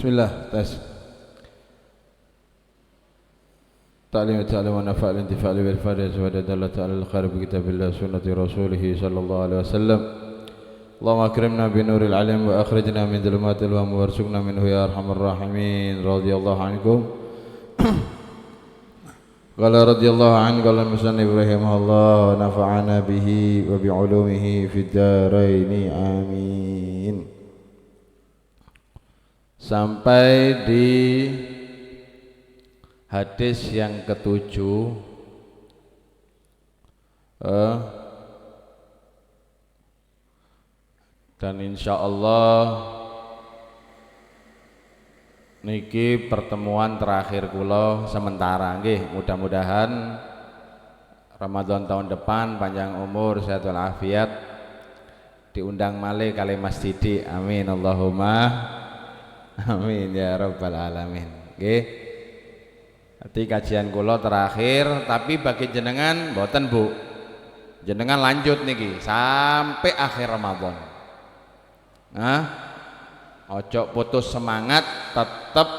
Bismillah, tes. Ta'lim wa nafa'al intifa'al bil fadil wa dallat ala al-khair bi kitabillah sunnati rasulih sallallahu alaihi wasallam. Allahumma akrimna bi nuril alim wa akhrijna min dhulumatil wahmi warzuqna minhu ya arhamar rahimin. Radhiyallahu ankum. Qala radhiyallahu an qala musannif rahimahullah wa nafa'ana bihi wa bi ulumihi fid dharain amin. Sampai di hadis yang ketujuh dan insyaallah niki pertemuan terakhir kula sementara nggih, mudah-mudahan Ramadan tahun depan panjang umur sehat walafiat, diundang malih kali Mas Didi, amin Allahumma amin ya rabbal alamin. Nggih, nanti kajian kula terakhir, tapi bagi jenengan mboten Bu, jenengan lanjut niki sampai akhir Ramadan. Nah, ojo putus semangat, tetep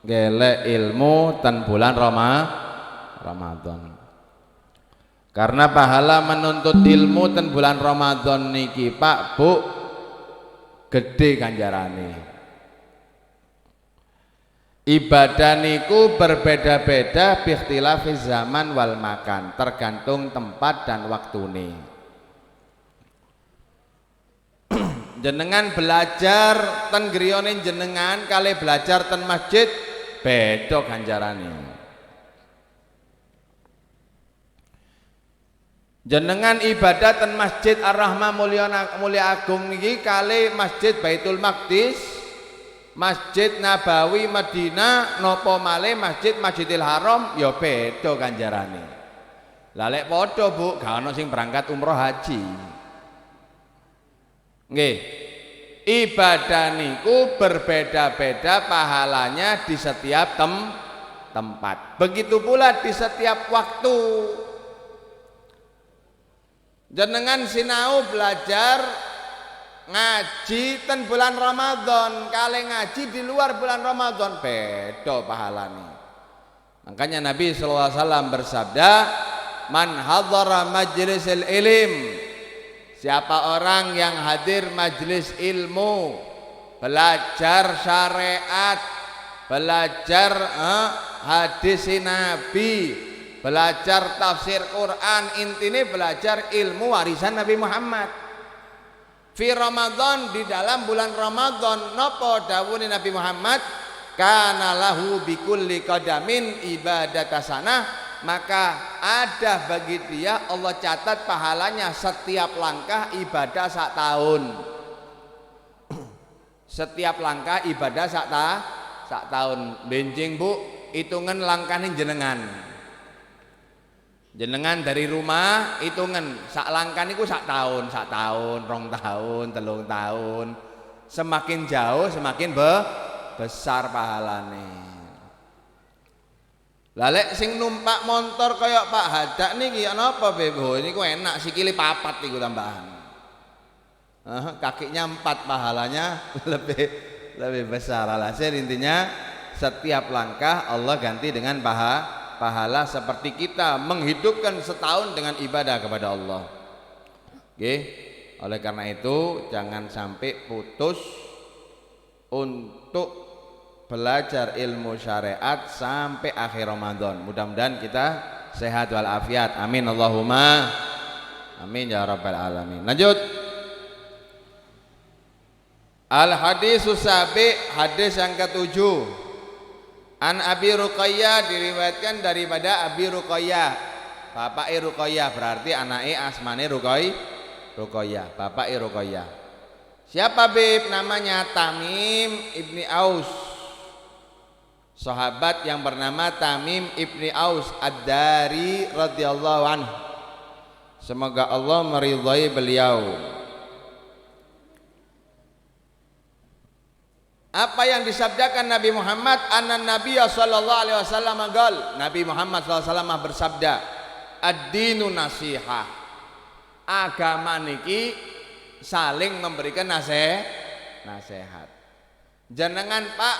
gelek ilmu ten bulan Ramadan. Karena pahala menuntut ilmu ten bulan Ramadan niki Pak Bu gede ganjarane. Ibadah niku berbeda-beda biikhtilafiz zaman wal makan, tergantung tempat dan waktune. Jenengan belajar ten griyane jenengan kali belajar ten masjid beda ganjarane. Jenengan ibadah ten Masjid Ar-Rahmah Mulia Agung niki kali Masjid Baitul Maqdis, Masjid Nabawi Madinah, nopo malih Masjidil Haram ya beda ganjarane. Lah lek padha Bu, gak ono sing berangkat umroh haji. Nggih. Ibadah niku berbeda-beda pahalanya di setiap tempat. Begitu pula di setiap waktu. Jenengan sinau belajar ngaji ten bulan Ramadan, kali ngaji di luar bulan Ramadan beda pahalane. Makanya Nabi sallallahu alaihi wasallam bersabda, "Man hadhara majlisil ilm." Siapa orang yang hadir majelis ilmu, belajar syariat, belajar hadis Nabi, belajar tafsir Quran, intinya belajar ilmu warisan Nabi Muhammad. Fi Ramadan, di dalam bulan Ramadan, nopo dawuhne Nabi Muhammad, kana lahu bikulli qadamin ibadatasana, maka ada bagi dia Allah catat pahalanya setiap langkah ibadah sak tahun. Setiap langkah ibadah sak tahun. Benjing Bu, hitungan langkahnya jenengan. Jenengan dari rumah hitungan sak langkah niku sak tahun, 2 tahun, 3 tahun. Semakin jauh semakin besar pahalane. Lah lek sing numpak motor kaya Pak Hadak niki napa Bebo? Niku enak sikile 4 niku tambahan. Kakinya 4 pahalanya lebih besar. Alhasil intinya setiap langkah Allah ganti dengan pahala seperti kita menghidupkan setahun dengan ibadah kepada Allah. Oke, oleh karena itu jangan sampai putus untuk belajar ilmu syariat sampai akhir Ramadan. Mudah-mudahan kita sehat walafiat. Amin Allahumma amin ya rabbal alamin. Lanjut. Al hadisus sabi, hadis yang ke-7. An Abi Ruqayyah, diriwayatkan daripada Abi Ruqayyah. Bapak Ruqayyah berarti anaknya asmane Ruqayyah, bapak Ruqayyah. Siapa Bib? Namanya Tamim ibni Aus. Sahabat yang bernama Tamim ibni Aus Ad-Dari radhiyallahu anhu. Semoga Allah meridhai beliau. Apa yang disabdakan Nabi Muhammad? Anna Nabiya sallallahu alaihi wasallam qol. Nabi Muhammad sallallahu alaihi wasallam bersabda, "Ad-dinu nasihah." Agama niki saling memberikan nasihat. Jenengan Pak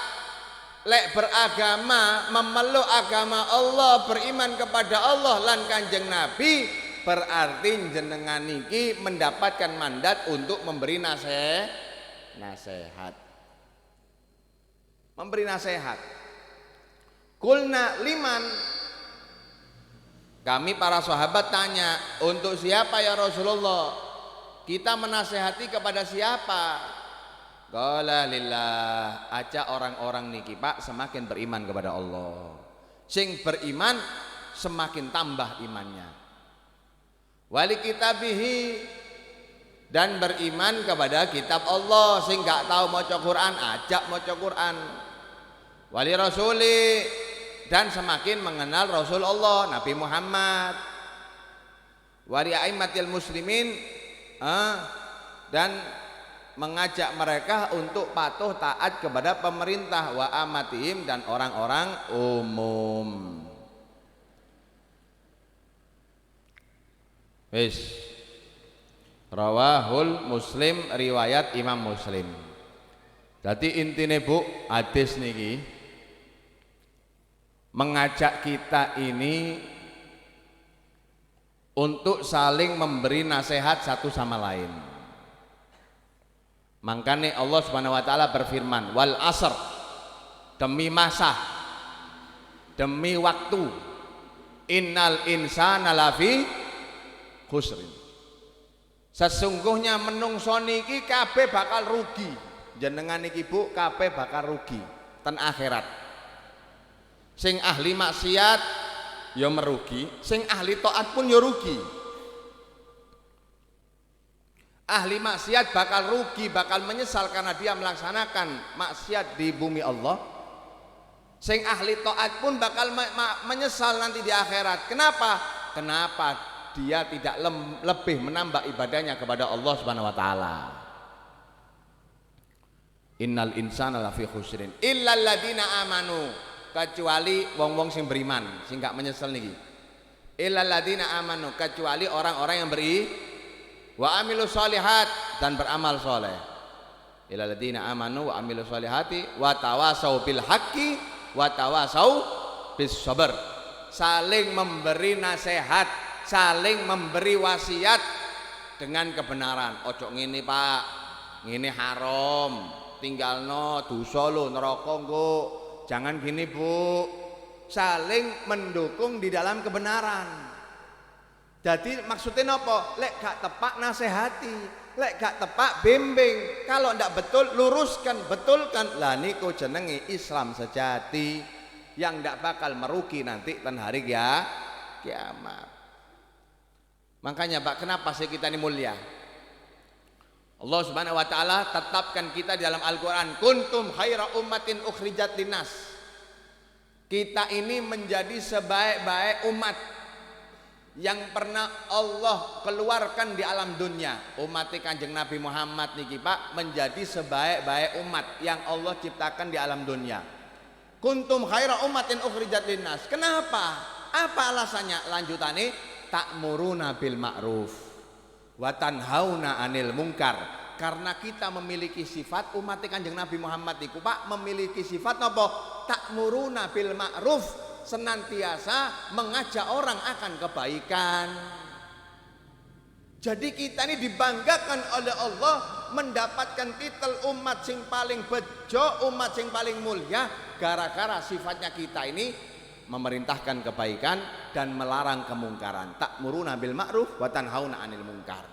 lek beragama, memeluk agama Allah, beriman kepada Allah lan Kanjeng Nabi, berarti jenengan niki mendapatkan mandat untuk memberi nasihat. Memberi nasihat. Kulna liman. Kami para sahabat tanya, untuk siapa ya Rasulullah? Kita menasehati kepada siapa? Qala lillah, aja orang-orang niki Pak semakin beriman kepada Allah. Sing beriman semakin tambah imannya. Wali kitabihi, dan beriman kepada kitab Allah. Sing gak tahu maca Quran, ajak maca Quran. Wali rasuli, dan semakin mengenal Rasul Allah Nabi Muhammad. Wali aimatil muslimin, dan mengajak mereka untuk patuh taat kepada pemerintah, wa amatihim, dan orang-orang umum. Wis rawahul Muslim, riwayat Imam Muslim. Jadi intine Bu, hadis niki mengajak kita ini untuk saling memberi nasihat satu sama lain. Makanya Allah Subhanahu wa taala berfirman, wal asr, demi masa, demi waktu, innal insana lafi khusrin. Sesungguhnya menungso niki kabeh bakal rugi. Jenengan niki Bu, kabeh bakal rugi ten akhirat. Sing ahli maksiat ya merugi, sing ahli taat pun ya rugi. Ahli maksiat bakal rugi, bakal menyesal karena dia melaksanakan maksiat di bumi Allah. Sing ahli taat pun bakal menyesal nanti di akhirat. Kenapa? Kenapa dia tidak lebih menambah ibadahnya kepada Allah Subhanahu wa taala. Innal insana lafi khusrin illal ladina amanu, kecuali wong-wong sing beriman, sing gak menyesal niki. Illal ladina amanu, kecuali orang-orang yang wa amilu sholihat, dan beramal soleh. Illal ladina amanu wa amilu sholihati wa tawasau bil haqqi wa tawasau bis sabr. Saling memberi nasihat, saling memberi wasiat dengan kebenaran. Ojo ngene Pak, ngene haram, tinggalno dosa lho, neraka engko. Jangan gini Bu. Saling mendukung di dalam kebenaran. Jadi maksudnya apa? Lek gak tepak nasihati, lek gak tepak bimbing. Kalau ndak betul luruskan, betulkan. Lah niku jenenge Islam sejati yang ndak bakal merugi nanti dan hari kiamat. Makanya Pak, kenapa sih kita ini mulia? Allah Subhanahu wa taala tetapkan kita di dalam Al-Qur'an, kuntum khaira ummatin ukhrijat linnas. Kita ini menjadi sebaik-baik umat yang pernah Allah keluarkan di alam dunia. Umat Kanjeng Nabi Muhammad niki Pak menjadi sebaik-baik umat yang Allah ciptakan di alam dunia. Kuntum khaira ummatin ukhrijat linnas. Kenapa? Apa alasannya? Lanjutane, ta'muruna bil ma'ruf wa tanhauna 'anil munkar. Karena kita memiliki sifat umat Kanjeng Nabi Muhammad niku Pak memiliki sifat napa? Ta'muruna bil ma'ruf, senantiasa mengajak orang akan kebaikan. Jadi kita ini dibanggakan oleh Allah mendapatkan titel umat sing paling bejo, umat sing paling mulia, gara-gara sifatnya kita ini memerintahkan kebaikan dan melarang kemungkaran. Ta'muruna bil ma'ruf wa tanhauna 'anil munkar.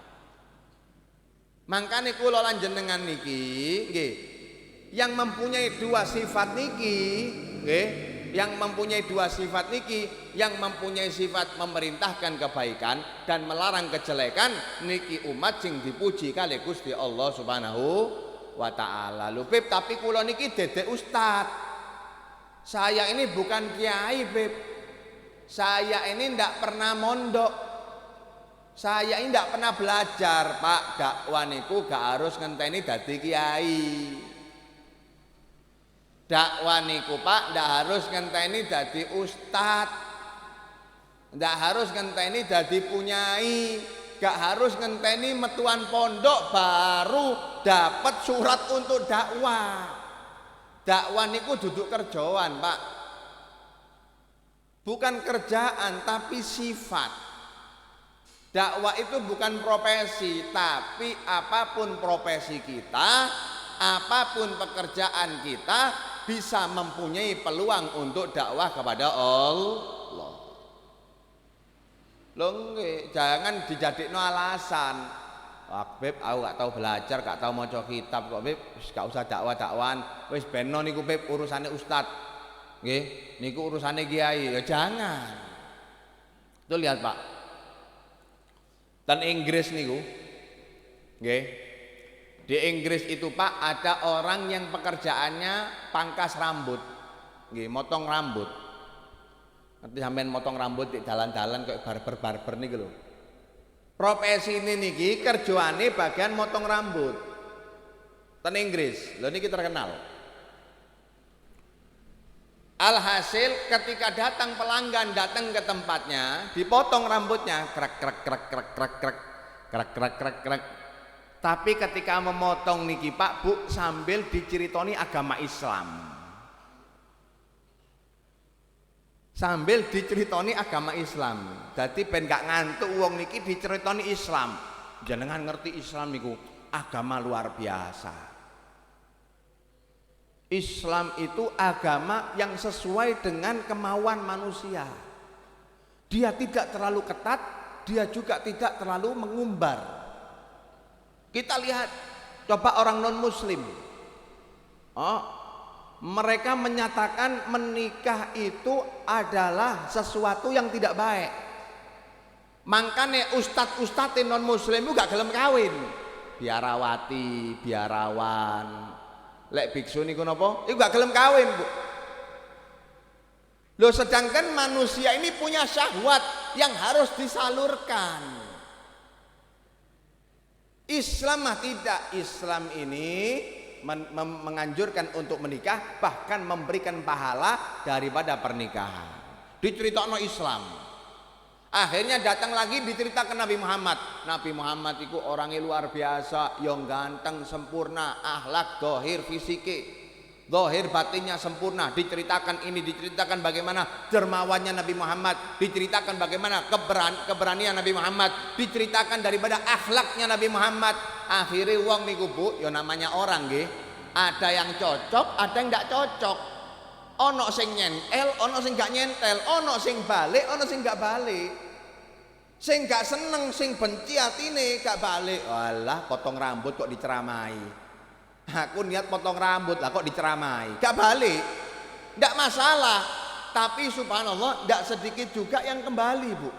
Mangkane kula lan jenengan niki nggih, yang mempunyai dua sifat niki nggih, yang mempunyai dua sifat niki, yang mempunyai sifat memerintahkan kebaikan dan melarang kejelekan niki umat sing dipuji kali Gusti Allah Subhanahu wa taala. Lho Beb, tapi kula niki dedek ustad. Saya ini bukan kiai Beb. Saya ini ndak pernah mondok. Saya ini ndak pernah belajar, Pak. Dakwah niku gak harus ngenteni dadi kiai. Dakwah niku Pak ndak harus ngenteni dadi ustad, ndak harus ngenteni dadi punyai, gak harus ngenteni metuan pondok baru dapat surat untuk dakwah. Dakwah niku duduk kerjaan, Pak. Bukan kerjaan tapi sifat. Dakwah itu bukan profesi, tapi apapun profesi kita, apapun pekerjaan kita bisa mempunyai peluang untuk dakwah kepada Allah. Loh nggih, jangan dijadikno alasan. Wah, Beb, aku gak tahu belajar, gak tahu maca kitab kok, Beb, gak usah dakwah-dakwan. Wis benno niku, Beb, urusane ustad. Nggih, niku urusane kiai. Ya jangan. Tuh lihat, Pak. Dan Inggris niku, nggih. Di Inggris itu, Pak, ada orang yang pekerjaannya pangkas rambut. Nggih, motong rambut. Nanti sampean motong rambut di dalan-dalan kayak barber-barber niku lho. Profesi ini niki kerjaane bagian motong rambut. Ten Inggris, lho niki terkenal. Alhasil ketika datang pelanggan datang ke tempatnya, dipotong rambutnya, krek krek krek krek krek krek krek krek krek krek. Tapi ketika memotong niki Pak Bu sambil diceritoni agama Islam. Sambil diceritoni agama Islam. Dadi ben gak ngantuk wong niki diceritoni Islam. Jenengan ngerti Islam niku agama luar biasa. Islam itu agama yang sesuai dengan kemauan manusia. Dia tidak terlalu ketat, dia juga tidak terlalu mengumbar. Kita lihat coba orang non muslim. Mereka menyatakan menikah itu adalah sesuatu yang tidak baik. Makanya ustadz non muslim itu gak gelem kawin. Biarawati, biarawan. Lek biksu niku napa? Iku gak gelem kawin, Bu. Loh, sedangkan manusia ini punya syahwat yang harus disalurkan. Islam mah tidak. Islam ini menganjurkan untuk menikah, bahkan memberikan pahala daripada pernikahan. Diceritakan Islam. Akhirnya datang lagi diceritakan Nabi Muhammad. Nabi Muhammad itu orangnya luar biasa, yang ganteng, sempurna, akhlak, dohir, fisike, dohir batinnya sempurna. Diceritakan ini, diceritakan bagaimana dermawannya Nabi Muhammad, diceritakan bagaimana keberanian Nabi Muhammad, diceritakan daripada akhlaknya Nabi Muhammad. Akhirnya wong niku Bu, ya namanya orang nggih, ada yang cocok, ada yang tidak cocok. Ono sing nyentel, ono sing gak nyentel, ono sing balik, ono sing gak balik. Sing gak seneng, sing benci atine gak balik. Walah, potong rambut kok diceramai. Aku niat potong rambut lah kok diceramai. Gak balik. Ndak masalah. Tapi subhanallah ndak sedikit juga yang kembali, Bu.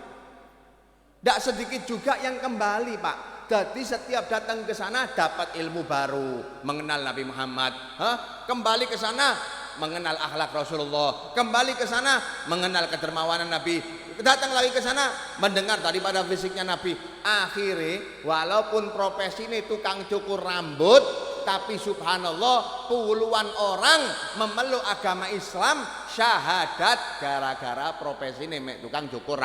Ndak sedikit juga yang kembali, Pak. Jadi setiap datang ke sana dapat ilmu baru, mengenal Nabi Muhammad. Kembali ke sana mengenal akhlak Rasulullah, kembali ke sana mengenal kedermawanan Nabi, datang lagi ke sana mendengar daripada fisiknya Nabi. Akhirnya walaupun profesi ini tukang cukur rambut, tapi subhanallah puluhan orang memeluk agama Islam syahadat gara-gara profesi ini tukang cukur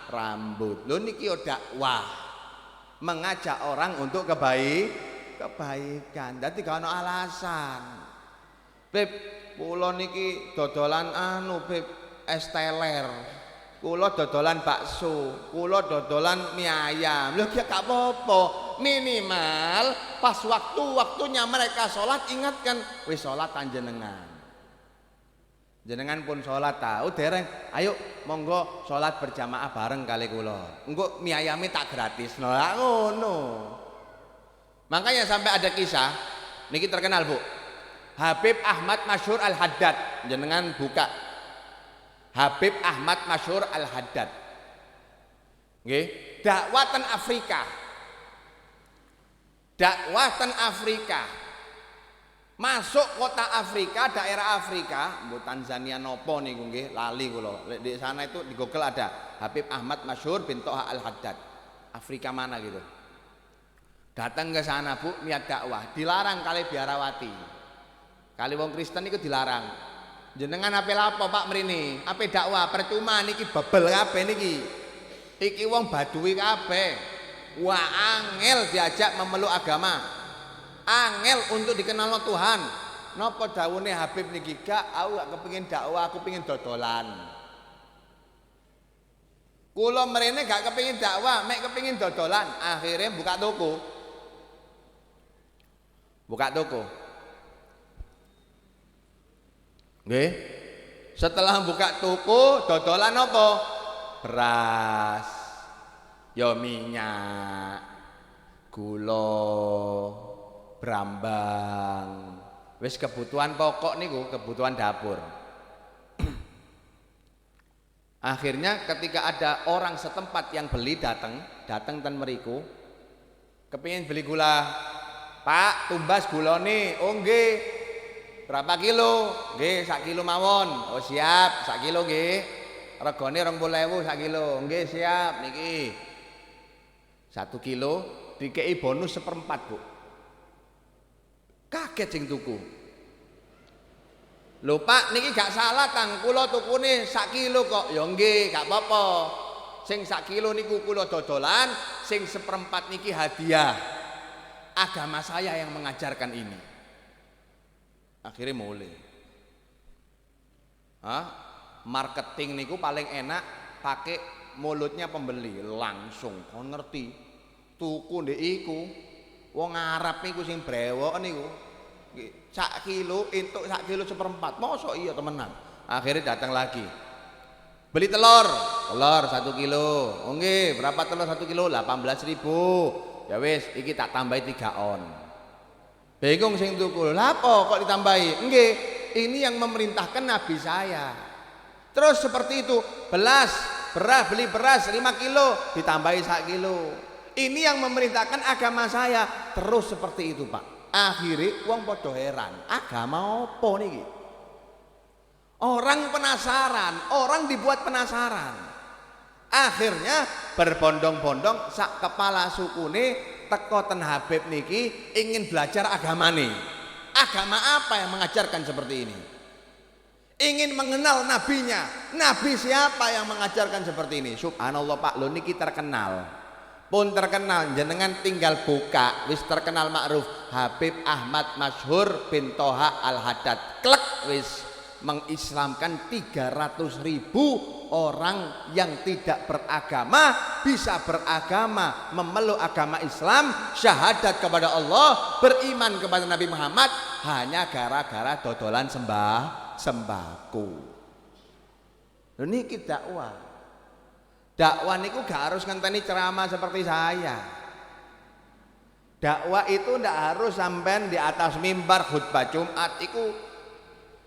rambut. Lho niki dakwah, mengajak orang untuk kebaikan. Dadi gak ono alasan. Beb, kula niki dodolan Beb, es teler. Kula dodolan bakso, kula dodolan mie ayam. Lho gak apa-apa. Minimal pas waktunya mereka sholat ingatkan, wis sholat panjenengan. Jenengan pun sholat tahu dereng, ayo monggo sholat berjamaah bareng kali kula. Engko mie ayame tak gratis. Lah ngono. Makanya sampai ada kisah niki terkenal, Bu. Habib Ahmad Masyhur Al-Haddad, jenengan buka Habib Ahmad Masyhur Al-Haddad. Nggih, dakwatan Afrika. Dakwatan Afrika. Masuk kota Afrika, daerah Afrika, Bu Tanzania nopo niku nggih, lali kula. Di sana itu di Google ada Habib Ahmad Masyhur bin Toha Al-Haddad. Afrika mana gitu. Datang ke sana, Bu, niat dakwah, dilarang kali biarawati. Kali wong Kristen itu dilarang. Jenengan ape lapo Pak mrene? Ape dakwah percuma niki bebel kabeh niki. Iki wong Badui kabeh. Wah, angel diajak memeluk agama. Angel untuk dikenal Tuhan. napa dawuhne Habib niki gak aku gak kepengin dakwah, aku pengin dodolan. Kula mrene gak kepengin dakwah, mek kepengin dodolan. Akhirnya buka toko. Buka toko. Nggih. Setelah buka toko, dodolan apa? Beras. Ya minyak, gula, brambang. Wis kebutuhan pokok niku, kebutuhan dapur. Akhirnya ketika ada orang setempat yang beli datang ten meriku, kepingin beli gula, Pak tumbas gulane, oh nggih, berapa kilo? Nggih, 1 kilo mawon. Oh siap, 1 kilo nggih. Regane 20.000 1 kilo, nggih siap niki. 1 kilo dikei bonus 1/4 Bu. Kaget sing tuku. Lho Pak niki gak salah tang, kula tukune 1 kilo kok. Ya nggih, gak apa-apa. Sing 1 kilo niku kula dodolan, sing 1/4 niki hadiah. Agama saya yang mengajarkan ini. Akhirnya mulai. Marketing niku paling enak pakai mulutnya pembeli, langsung kon ngerti. Tuku ndek iku. Wong Arab niku sing brewok niku. 1 kilo entuk 1 kilo 1/4. Mosok iya temenan. Akhirnya datang lagi. Beli telur 1 kilo. Oh nggih, berapa telur 1 kilo? 18.000. Ya wis, iki tak tambahi 3 on. Bingung sing tuku. Lah apa kok ditambahi? Nggih, ini yang memerintahkan Nabi saya. Terus seperti itu, beras, beli beras 5 kilo ditambahi 1 kilo. Ini yang memerintahkan agama saya. Terus seperti itu, Pak. Akhirnya wong padha heran, agama apa niki? Orang penasaran, orang dibuat penasaran. Akhirnya berbondong-bondong sak kepala sukune teko ten Habib niki ingin belajar agama nih. Agama apa yang mengajarkan seperti ini? Ingin mengenal nabinya. Nabi siapa yang mengajarkan seperti ini? Subhanallah Pak, lo niki terkenal. Pun terkenal jenengan tinggal buka wis terkenal makruf Habib Ahmad Masyhur bin Toha Al-Haddad klek wis mengislamkan 300.000 orang yang tidak beragama bisa beragama, memeluk agama Islam, syahadat kepada Allah, beriman kepada Nabi Muhammad hanya gara-gara dodolan sembako. Ini dakwah. Dakwah niku gak harus ngenteni ceramah seperti saya. Dakwah itu ndak harus sampean di atas mimbar khutbah Jumat iku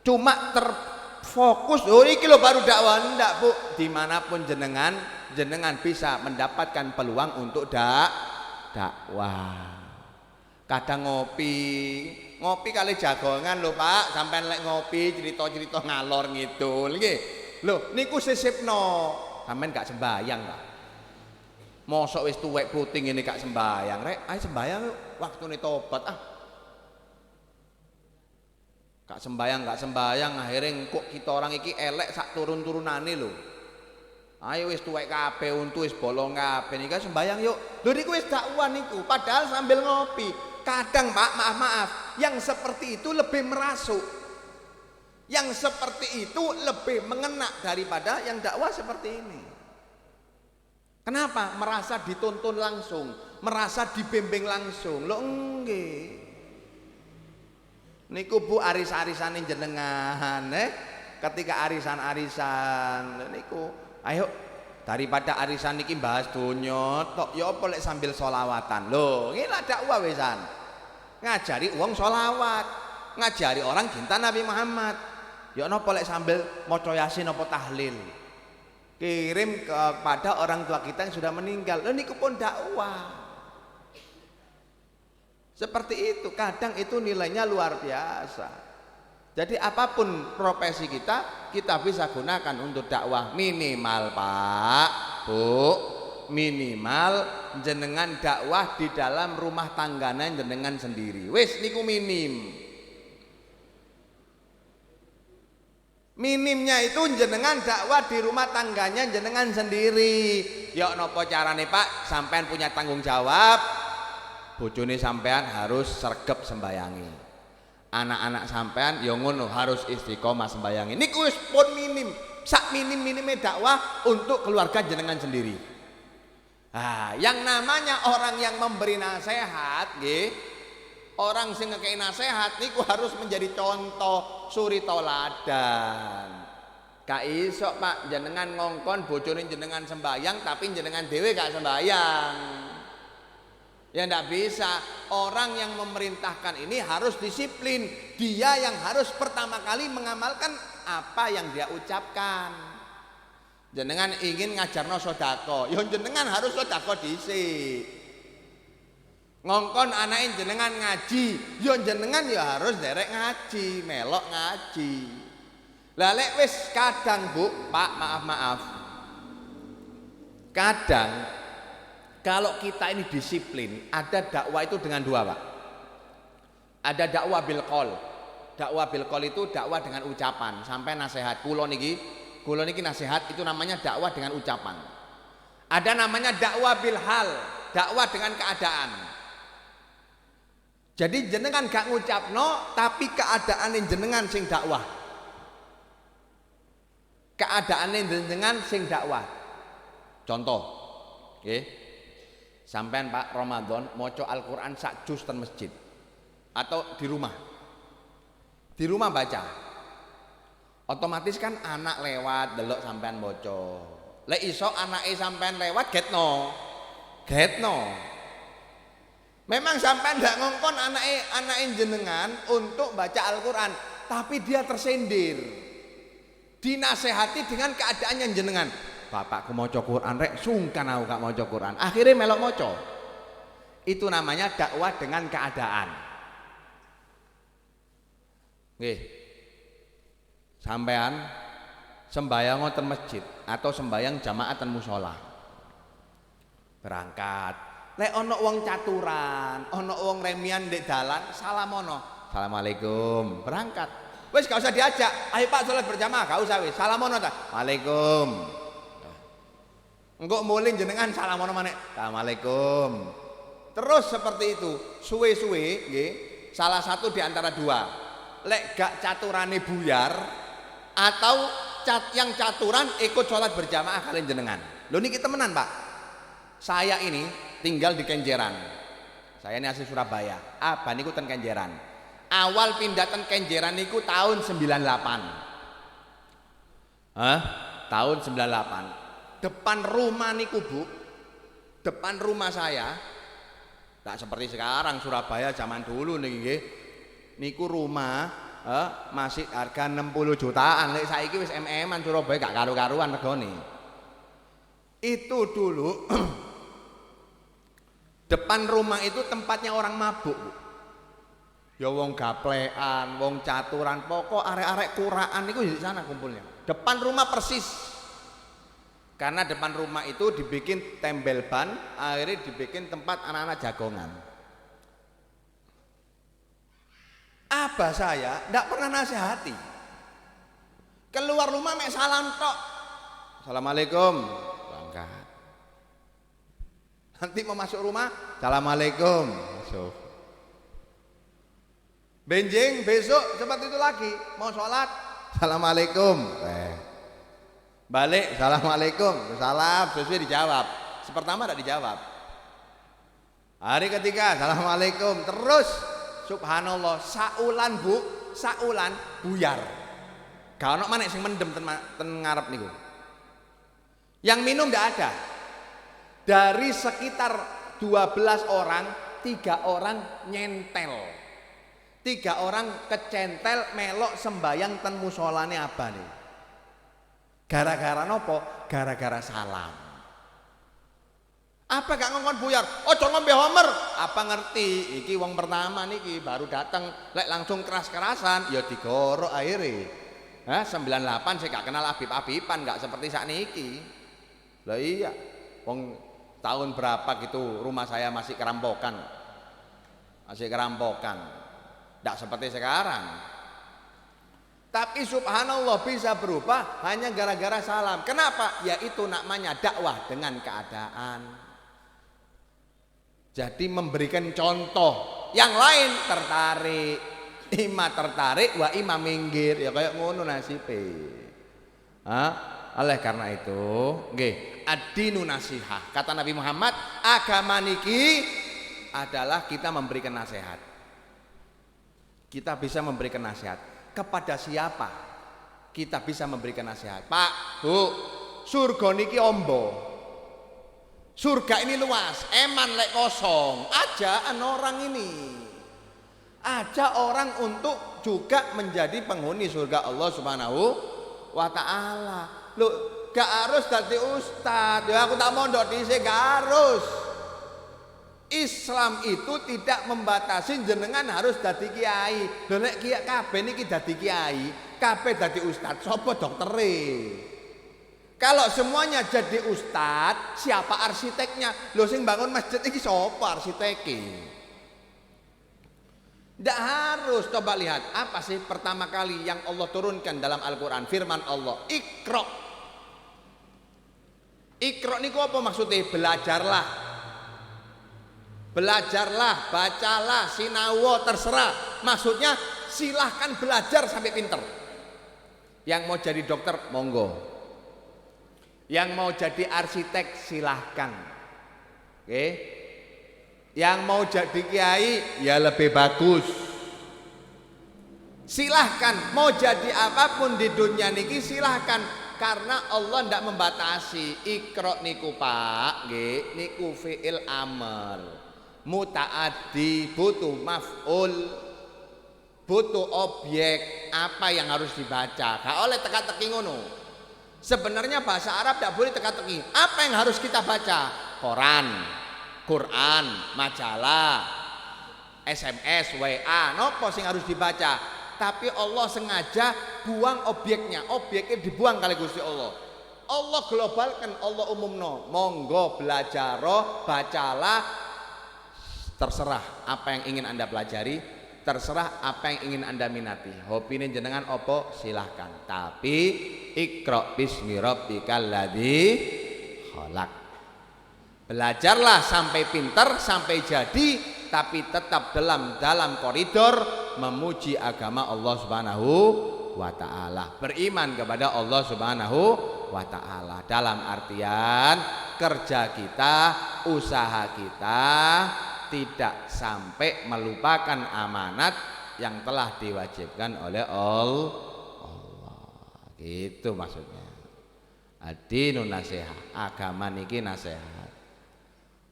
cuma terfokus. Oh iki lho baru dakwah, ndak Bu. Dimanapun jenengan bisa mendapatkan peluang untuk dakwah. Kadang ngopi kali jagongan lho Pak, sampean lek ngopi cerita-cerita ngalor ngidul nggih. Lho niku sisipno. Sampeyan gak sembayang ta? Mosok wis tuwek puting ini gak sembayang, rek. Ayo sembayang yuk, waktune tobat ah. Gak sembayang, akhirnya kok kita orang iki elek sak turun-turunane lho. Ayo wis tuwek kabeh, untu wis bolong kabeh niki sembayang yuk. Lho niku wis dakwah niku, padahal sambil ngopi. Kadang Pak, maaf, yang seperti itu lebih merasuk. Yang seperti itu lebih mengena daripada yang dakwah seperti ini. Kenapa? Merasa dituntun langsung, merasa dibimbing langsung. Lho nggih. Niku Bu aris-arisane jenengan, ketika arisan-arisan niku, ayo daripada arisan niki bahas donya tok ya apa lek sambil sholawatan. Lho, iki lak dakwah wisan. Ngajari wong sholawat, ngajari orang cinta Nabi Muhammad. Ya napa lek sambil maca Yasin apa tahlil. Kirim kepada orang tua kita yang sudah meninggal. Lha niku pun dakwah. Seperti itu, kadang itu nilainya luar biasa. Jadi apapun profesi kita bisa gunakan untuk dakwah. Minimal Pak, Bu, minimal jenengan dakwah di dalam rumah tangganya jenengan sendiri. Wis niku minim. Minimnya itu jenengan dakwah di rumah tangganya jenengan sendiri. Ya nopo carane Pak? Sampean punya tanggung jawab. Bojone sampean harus sregep sembayangi. anak-anak sampean ya ngono harus istiqomah sembahyang. Niku wis pun minim, sak minim-minime dakwah untuk keluarga jenengan sendiri. Nah, yang namanya orang yang memberi nasihat nggih, orang sing ngekei nasihat niku harus menjadi contoh suri toladan. Gak iso Pak jenengan ngongkon bojone jenengan sembahyang tapi jenengan dhewe gak sembahyang. Ya ndak bisa. Orang yang memerintahkan ini harus disiplin. Dia yang harus pertama kali mengamalkan apa yang dia ucapkan. Jenengan ingin ngajarno sodako, ya jenengan harus sodako dhisik. Ngongkon anake jenengan ngaji, ya jenengan ya harus derek ngaji, melok ngaji. Lah lek wis kadang Bu, Pak, maaf. Kadang kalau kita ini disiplin, ada dakwah itu dengan dua, Pak. Ada dakwah bil qaul. Dakwah bil qaul itu dakwah dengan ucapan, sampai nasihat kula niki nasihat itu namanya dakwah dengan ucapan. Ada namanya dakwah bil hal, dakwah dengan keadaan. Jadi jenengan gak ngucapno tapi keadaan jenengan sing dakwah. Keadaan jenengan sing dakwah. Contoh, nggih. Sampean Pak Ramadan maca Al-Qur'an sak juz ten masjid atau di rumah. Di rumah baca. Otomatis kan anak lewat delok sampean maca. Lek iso anake sampean lewat getno. Memang sampean ndak ngongkon anake jenengan untuk baca Al-Qur'an, tapi dia tersindir. Dinasehati dengan keadaannya jenengan. Bapakku maca Qur'an rek, sungkan aku gak maca Qur'an. Akhirnya melok maca. Itu namanya dakwah dengan keadaan. Nggih. Sampean sembahyang wonten masjid atau sembahyang jamaah ten musala. Berangkat. Lek ana wong caturan, ana wong remian ndek dalan, salamono. Assalamualaikum. Berangkat. Wis gak usah diajak. Ayo Pak salat berjamaah, gak usah wis. Salamono ta. Waalaikum. Engko mulih jenengan salamono maneh. Assalamualaikum. Terus seperti itu, suwe-suwe nggih, salah satu di antara dua. Lek gak caturane buyar atau yang caturan ikut sholat berjamaah kalian jenengan. Loh niki temenan Pak. Saya ini tinggal di Kenjeran. Saya ini asli Surabaya. Abah niku ten Kenjeran. Awal pindah ten Kenjeran niku tahun 98. Tahun 98. Depan rumah niku Bu. Depan rumah saya. Tak seperti sekarang Surabaya zaman dulu niki nggih. Niku rumah masih harga 60 jutaan. Lek saiki wis MM-an Surabaya gak karu-karuan regane. Itu dulu depan rumah itu tempatnya orang mabuk. Ya wong gaplekan, wong caturan, pokok arek-arek kuraan niku di sana kumpulnya. Depan rumah persis. Karena depan rumah itu dibikin tembel ban, akhirnya dibikin tempat anak-anak jagongan. Abah saya ndak pernah nasihati. Keluar rumah mek salam tok. Assalamualaikum. Berangkat. Nanti mau masuk rumah, assalamualaikum. Masuk. Benjing besok seperti itu lagi. Mau sholat, assalamualaikum. Balik, assalamualaikum. Salam, sesuai dijawab. Pertama tidak dijawab. Hari ketiga, assalamualaikum. Terus subhanallah, saulan Bu, saulan buyar. Gak ono maneh sing mendem ten ngarep niku. Yang minum ndak ada. Dari sekitar 12 orang, 3 orang nyentel. 3 orang kecentel melok sembayang ten musolane Abah nih. Gara-gara nopo? Gara-gara salam. Apa gak ngomong buyar? Ojo ngombe homer. Apa ngerti? Iki wong pertama niki baru datang, lek langsung keras-kerasan, ya digorok akhirnya. 98 saya gak kenal Habib-Habiban, gak seperti saat niki. Lah iya, wong tahun berapa gitu rumah saya masih kerampokan. Masih kerampokan. Gak seperti sekarang. Tapi subhanallah bisa berubah hanya gara-gara salam. Kenapa? Yaitu namanya dakwah dengan keadaan. Jadi memberikan contoh, yang lain tertarik. Ima tertarik wa ima minggir ya kayak ngono nasibe. Oleh karena itu nggih ad-dinu nasihah. Kata Nabi Muhammad, agama niki adalah kita memberikan nasihat. Kita bisa memberikan nasihat kepada siapa? Kita bisa memberikan nasihat. Pak, Bu, surga niki ombo. Surga ini luas, eman lek kosong. Ajaan orang ini. Ajak orang untuk juga menjadi penghuni surga Allah Subhanahu wa taala. Loh, gak harus dadi ustad. Ya aku tak mondok dhisik gak harus. Islam itu tidak membatasi jenengan harus dadi kiai. Lho nek kiai kabeh niki dadi kiai, kabeh dadi ustad, sapa doktere? Kalau semuanya jadi ustad, siapa arsiteknya? Lho sing bangun masjid iki sapa arsiteke? Tidak harus. Coba lihat apa sih pertama kali yang Allah turunkan dalam Al-Quran, firman Allah, Iqra. Iqra niku apa maksudnya? Belajarlah. Belajarlah, bacalah, sinawo, terserah. Maksudnya silahkan belajar sampai pinter. Yang mau jadi dokter monggo. Yang mau jadi arsitek silahkan. Oke. Yang mau jadi kiai ya lebih bagus. Silahkan mau jadi apapun di dunia niki silahkan, karena Allah ndak membatasi. Iqra niku Pak, nggih, niku fi'il amr. Mutaaddi, butuh maf'ul, butuh objek apa yang harus dibaca. Gak oleh teka-teki ngono. Sebenarnya bahasa Arab tidak boleh teka-teki. Apa yang harus kita baca? Quran, majalah, SMS, WA, nopo sing harus dibaca. Tapi Allah sengaja buang objeknya. Objeknya dibuang kali Gusti Allah. Allah globalkan, Allah umumno. Monggo belajar, bacalah. Terserah apa yang ingin Anda pelajari, terserah apa yang ingin Anda minati. Hopine jenengan opo silahkan. Tapi Iqra bismi rabbikal ladzi khalaq. Belajarlah sampai pinter, sampai jadi, tapi tetap dalam koridor memuji agama Allah Subhanahu wa taala. Beriman kepada Allah Subhanahu wa taala dalam artian kerja kita, usaha kita tidak sampai melupakan amanat yang telah diwajibkan oleh Allah. Gitu maksudnya. Ad-dinun nasihat, agama niki nasihat.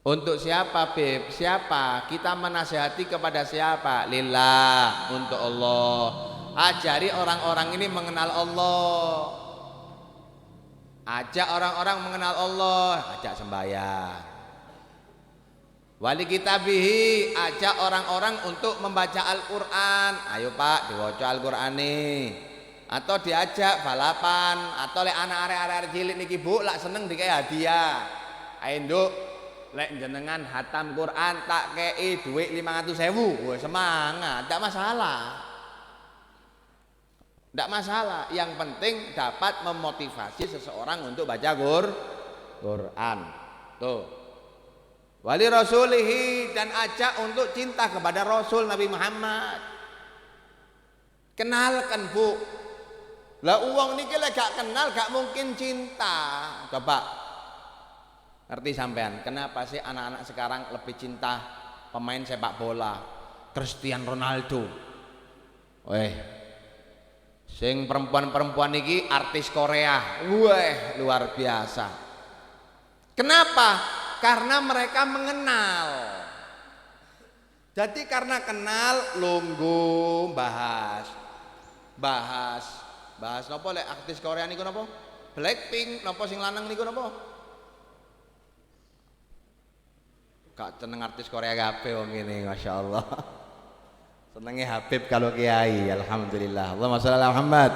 Untuk siapa Beb? Siapa? Kita menasihati kepada siapa? Lillah, untuk Allah. Ajari orang-orang ini mengenal Allah. Ajak orang-orang mengenal Allah, ajak sembahyang. Wali kitabihi, ajak orang-orang untuk membaca Al-Qur'an. Ayo Pak, diwaca Al-Qur'an nih. Atau diajak balapan, atau lek anak arek-arek cilik niki Bu lak seneng dikai hadiah. Ayo Nduk, lek jenengan hatam Quran tak kei duit 500.000, wah semangat, tidak masalah. Tidak masalah, yang penting dapat memotivasi seseorang untuk baca Quran. Tuh. Wali rasulihi, dan ajak untuk cinta kepada Rasul Nabi Muhammad. Kenalkan Bu. Lah uang niki lek gak kenal gak mungkin cinta. Coba ngerti sampean, kenapa sih anak-anak sekarang lebih cinta pemain sepak bola Cristiano Ronaldo? Sing perempuan-perempuan niki artis Korea. Luar biasa. Kenapa? Karena mereka mengenal. Jadi karena kenal lungguh bahas nopo lek artis Korea niku nopo? Blackpink, nopo sing lanang niku nopo? Kak seneng artis Korea kabeh wong ngene, masyaallah. Senenge Habib kalau kiai, alhamdulillah. Allahumma sholli ala Muhammad.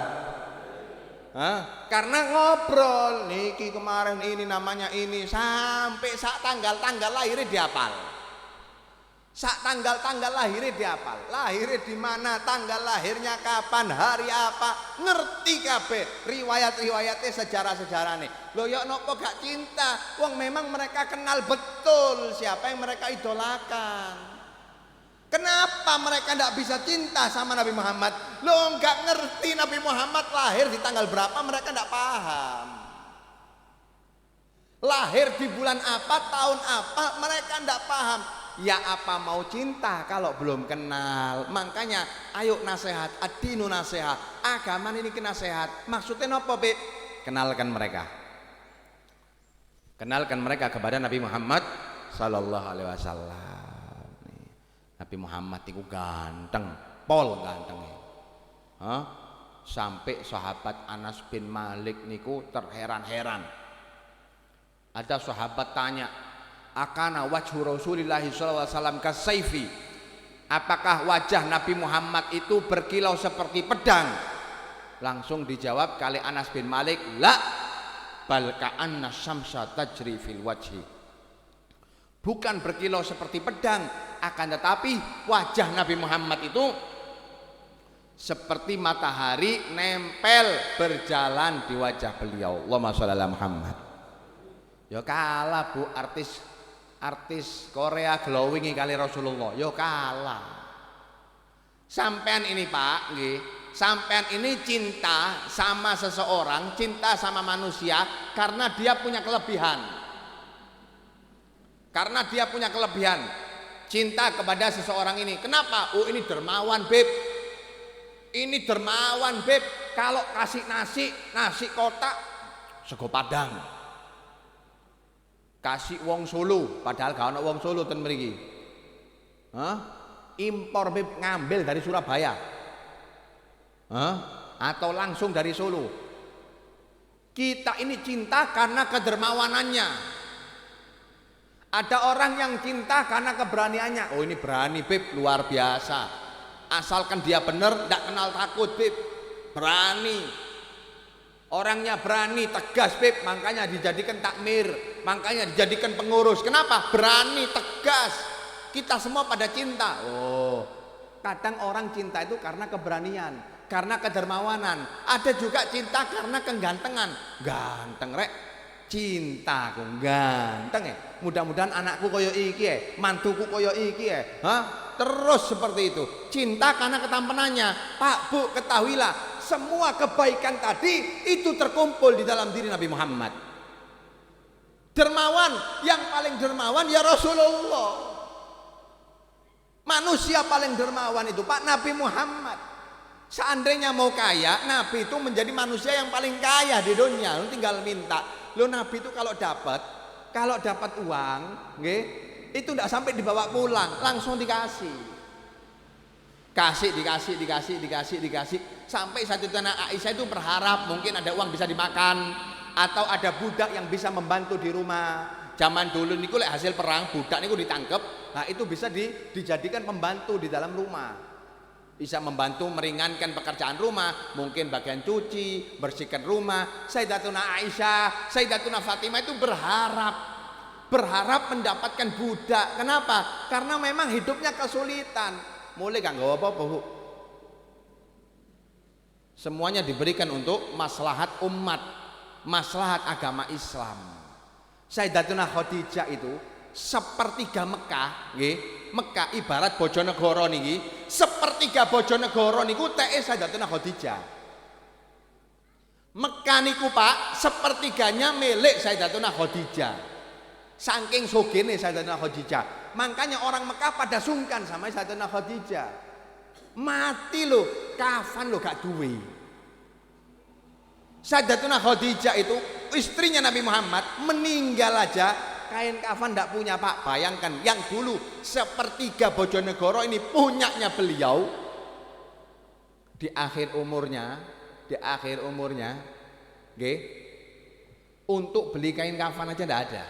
Karena ngobrol niki kemarin ini namanya ini sampai sak tanggal-tanggal lahirnya dihafal. Sak tanggal-tanggal lahirnya dihafal. Lahirnya di mana, tanggal lahirnya kapan, hari apa, ngerti kabeh. Riwayat-riwayatnya, sejarah-sejarahnya. Loh ya nopo gak cinta? Wong memang mereka kenal betul siapa yang mereka idolakan. Kenapa mereka tidak bisa cinta sama Nabi Muhammad? Lo nggak ngerti Nabi Muhammad lahir di tanggal berapa, mereka tidak paham. Lahir di bulan apa, tahun apa, mereka tidak paham. Ya apa mau cinta kalau belum kenal? Makanya ayo nasihat, ad-dinu nasihat, agama ini nasihat. Maksudnya apa, Beb? Kenalkan mereka. Kenalkan mereka kepada Nabi Muhammad sallallahu alaihi wasallam. Nabi Muhammad itu ganteng, pol gantengnya. Sampai sahabat Anas bin Malik niku terheran-heran. Ada sahabat tanya, akana wajhu Rasulillah sallallahu alaihi wasallam kasaifi. Apakah wajah Nabi Muhammad itu berkilau seperti pedang? Langsung dijawab kali Anas bin Malik, la bal ka'anna syamsa tajri fil wajhi. Bukan berkilau seperti pedang, akan tetapi wajah Nabi Muhammad itu seperti matahari nempel berjalan di wajah beliau. Allahumma sholli ala Muhammad. Ya kalah Bu artis Korea glowing kali Rasulullah. Ya kalah. Sampean ini Pak, nggih. Sampean ini cinta sama seseorang, cinta sama manusia karena dia punya kelebihan. Karena dia punya kelebihan, cinta kepada seseorang ini. Kenapa? Oh ini dermawan Beb. Ini dermawan Beb. Kalau kasih nasi kotak sego Padang. Kasih wong Solo, padahal gak ono wong Solo ten mriki. Impor Beb, ngambil dari Surabaya. Atau langsung dari Solo. Kita ini cinta karena kedermawanannya. Ada orang yang cinta karena keberaniannya. Oh ini berani Beb, luar biasa. Asalkan dia benar, tidak kenal takut Beb. Berani. Orangnya berani, tegas Beb. Makanya dijadikan takmir, makanya dijadikan pengurus. Kenapa? Berani, tegas. Kita semua pada cinta. Oh, kadang orang cinta itu karena keberanian, karena kedermawanan. Ada juga cinta karena kegantengan. Ganteng rek, cinta aku ganteng ya. Mudah-mudahan anakku koyo iki ya, mantuku koyo iki ya. Terus seperti itu. Cinta karena ketampanannya. Pak Bu, ketahuilah semua kebaikan tadi itu terkumpul di dalam diri Nabi Muhammad. Dermawan, yang paling dermawan ya Rasulullah. Manusia paling dermawan itu Pak Nabi Muhammad. Seandainya mau kaya, Nabi itu menjadi manusia yang paling kaya di dunia. Lu tinggal minta. Lo Nabi itu kalau dapat uang, nggih, itu tidak sampai dibawa pulang, langsung dikasih. Dikasih. Sampai Sayyidatina Aisyah itu berharap mungkin ada uang bisa dimakan atau ada budak yang bisa membantu di rumah. Zaman dulu niku lek hasil perang budak niku ditangkep, nah itu bisa dijadikan pembantu di dalam rumah. Bisa membantu meringankan pekerjaan rumah, mungkin bagian cuci, bersihkan rumah. Sayyidatuna Aisyah, Sayyidatuna Fatimah itu berharap mendapatkan budak. Kenapa? Karena memang hidupnya kesulitan. Mulai gak apa-apa Bu. Semuanya diberikan untuk maslahat umat, maslahat agama Islam. Sayyidatuna Khadijah itu sepertiga Mekah, nggih. Mekah ibarat Bojonegoro niki, sepertiga Bojonegoro niku teke Sayyidatuna Khadijah. Mekah niku Pak, sepertiganya milik Sayyidatuna Khadijah. Saking sugene Sayyidatuna Khadijah. Makanya orang Mekah pada sungkan sama Sayyidatuna Khadijah. Mati loh, kafan loh gak duwe. Sayyidatuna Khadijah itu istrinya Nabi Muhammad meninggal aja kain kafan tidak punya Pak. Bayangkan yang dulu sepertiga Bojonegoro ini punyanya beliau, di akhir umurnya okay, untuk beli kain kafan aja tidak ada.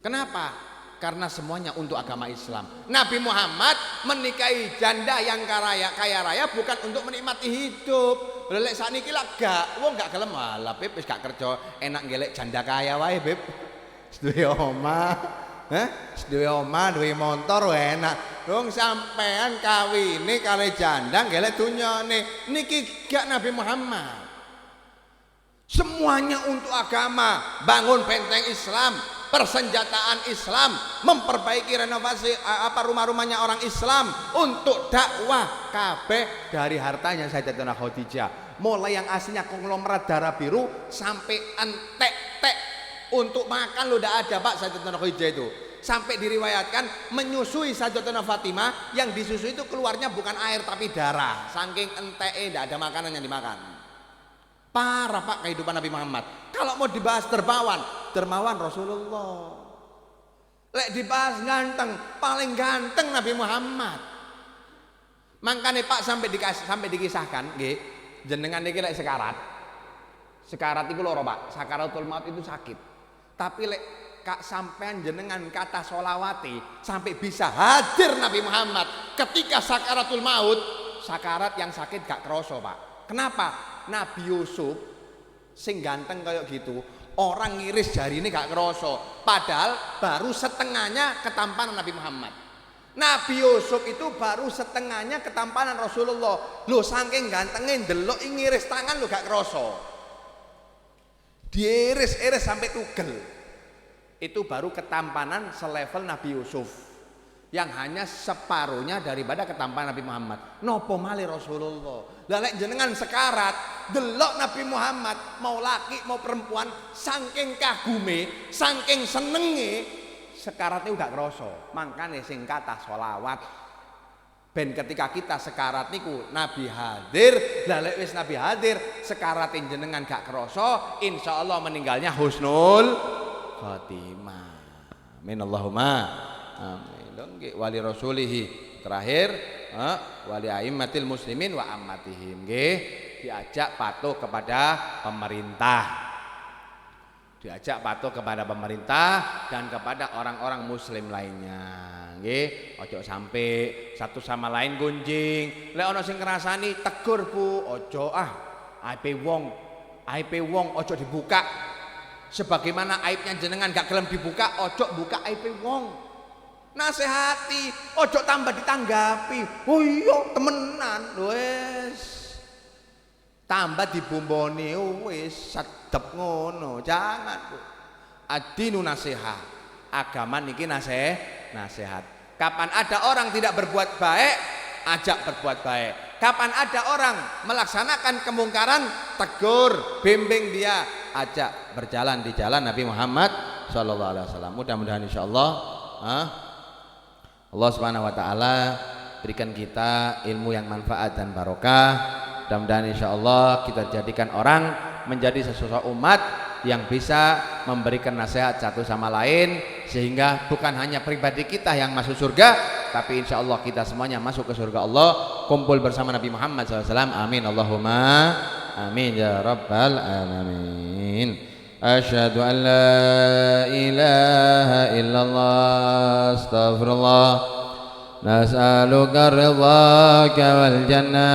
Kenapa? Karena semuanya untuk agama Islam. Nabi Muhammad menikahi janda yang kaya raya bukan untuk menikmati hidup. Lelek sakniki lah gak, wong gak gelem lah Beb wis gak kerja, enak ngelek janda kaya wae Beb. Duwe omah, duwe omah, duwe motor enak. Wong sampean kawine kali janda ngelek dunyane. Niki gak Nabi Muhammad. Semuanya untuk agama, bangun benteng Islam, persenjataan Islam, memperbaiki renovasi rumah-rumahnya orang Islam untuk dakwah kabeh dari hartanya Sayyidatuna Khadijah. Mulai yang aslinya konglomerat darah biru sampai entek-tek untuk makan lo udah ada Pak Sayyidatuna Khadijah itu. Sampai diriwayatkan menyusui Sayyidatuna Fatimah, yang disusui itu keluarnya bukan air tapi darah. Saking enteknya tidak ada makanan yang dimakan. Parah Pak kehidupan Nabi Muhammad. Kalau mau dibahas dermawan Rasulullah. Lek dibahas ganteng, paling ganteng Nabi Muhammad. Makanya Pak sampai dikisahkan, nggih, jenengan niki lek sekarat. Sekarat itu loro Pak, sakaratul maut itu sakit. Tapi lek kak sampean jenengan kata solawati sampai bisa hadir Nabi Muhammad ketika sakaratul maut, sakarat yang sakit gak kroso Pak. Kenapa? Nabi Yusuf sing ganteng kayak gitu, orang ngiris jari ini gak kroso, padahal baru setengahnya ketampanan Nabi Muhammad. Nabi Yusuf itu baru setengahnya ketampanan Rasulullah. Lo saking gantengnya ndelok ngiris tangan lo gak kroso, diiris-iris sampai tugel. Itu baru ketampanan selevel Nabi Yusuf, yang hanya separuhnya daripada ketampanan Nabi Muhammad. Nopo malih Rasulullah. Lah lek jenengan sekarat delok Nabi Muhammad, mau laki mau perempuan, saking kagume, saking senenge, sekaratnya udah kroso. Makanya sing kata sholawat ben ketika kita sekarat niku Nabi hadir. Lah lek wis Nabi hadir, sekaratin jenengan gak kroso, insyaallah meninggalnya husnul khotimah. Amin Allahumma amin. Nggih wali rasulihi terakhir wali aimmatil muslimin wa ammatihim, nggih, diajak patuh kepada pemerintah. Diajak patuh kepada pemerintah dan kepada orang-orang muslim lainnya, nggih. Ojo sampai satu sama lain gunjing. Lek ana sing ngrasani tegur Bu, ojo aib wong ojo dibuka. Sebagaimana aibnya jenengan gak gelem dibuka, ojo buka aib wong. Nasihati, ojo tambah ditanggapi. Oh iya temenan, wes tambah dibomboni, wes sedep ngono. Jangan Bu. Adinu nasihat, agama niki nasihat. Kapan ada orang tidak berbuat baik, ajak berbuat baik. Kapan ada orang melaksanakan kemungkaran, tegur, bimbing dia, ajak berjalan di jalan Nabi Muhammad sallallahu alaihi wasallam. Mudah-mudahan insyaallah Allah Subhanahu wa taala berikan kita ilmu yang manfaat dan barokah. Mudah-mudahan insyaallah kita jadikan orang menjadi sesosok umat yang bisa memberikan nasihat satu sama lain, sehingga bukan hanya pribadi kita yang masuk surga, tapi insyaallah kita semuanya masuk ke surga Allah, kumpul bersama Nabi Muhammad SAW. Amin Allahumma amin ya rabbal alamin. Asyhadu an la ilaha illallah astaghfirullah nas'aluka ridhaka wal jannah.